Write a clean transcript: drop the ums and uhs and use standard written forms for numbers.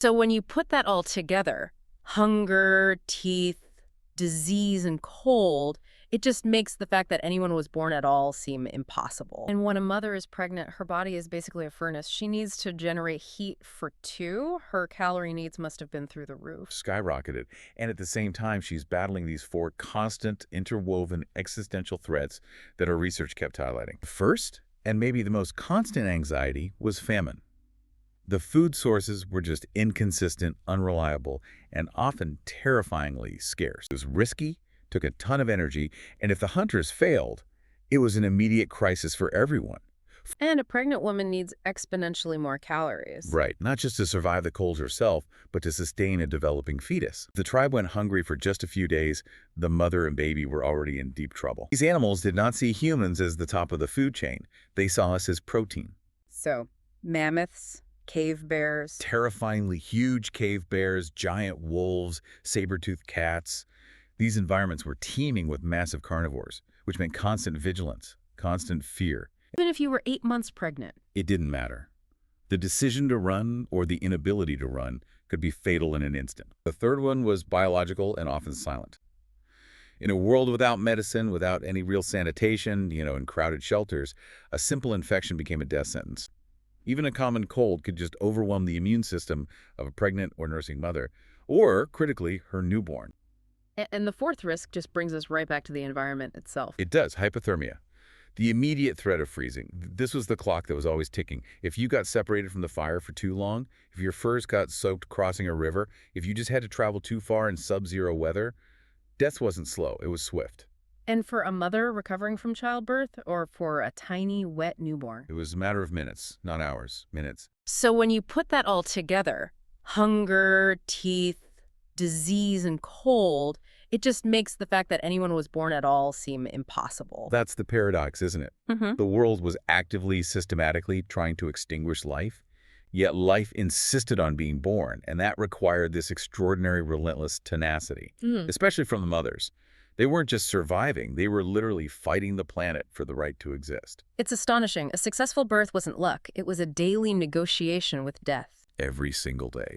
So when you put that all together, hunger, teeth, disease, and cold, it just makes the fact that anyone was born at all seem impossible. And when a mother is pregnant, her body is basically a furnace. She needs to generate heat for two. Her calorie needs must have been through the roof. Skyrocketed. And at the same time, she's battling these four constant, interwoven existential threats that her research kept highlighting. First, and maybe the most constant anxiety, was famine. The food sources were just inconsistent, unreliable, and often terrifyingly scarce. It was risky, took a ton of energy, and if the hunters failed, it was an immediate crisis for everyone. And a pregnant woman needs exponentially more calories. Right, not just to survive the cold herself, but to sustain a developing fetus. If the tribe went hungry for just a few days, the mother and baby were already in deep trouble. These animals did not see humans as the top of the food chain. They saw us as protein. So, mammoths, cave bears. Terrifyingly huge cave bears, giant wolves, saber-toothed cats. These environments were teeming with massive carnivores, which meant constant vigilance, constant fear. Even if you were 8 months pregnant. It didn't matter. The decision to run or the inability to run could be fatal in an instant. The third one was biological and often silent. In a world without medicine, without any real sanitation, in crowded shelters, a simple infection became a death sentence. Even a common cold could just overwhelm the immune system of a pregnant or nursing mother, or, critically, her newborn. And the fourth risk just brings us right back to the environment itself. It does, hypothermia. The immediate threat of freezing. This was the clock that was always ticking. If you got separated from the fire for too long, if your furs got soaked crossing a river, if you just had to travel too far in sub-zero weather, death wasn't slow, it was swift. And for a mother recovering from childbirth, or for a tiny, wet newborn? It was a matter of minutes, not hours, minutes. So when you put that all together, hunger, teeth, disease, and cold, it just makes the fact that anyone was born at all seem impossible. That's the paradox, isn't it? Mm-hmm. The world was actively, systematically trying to extinguish life, yet life insisted on being born, and that required this extraordinary, relentless tenacity, especially from the mothers. They weren't just surviving, they were literally fighting the planet for the right to exist. It's astonishing. A successful birth wasn't luck. It was a daily negotiation with death. Every single day.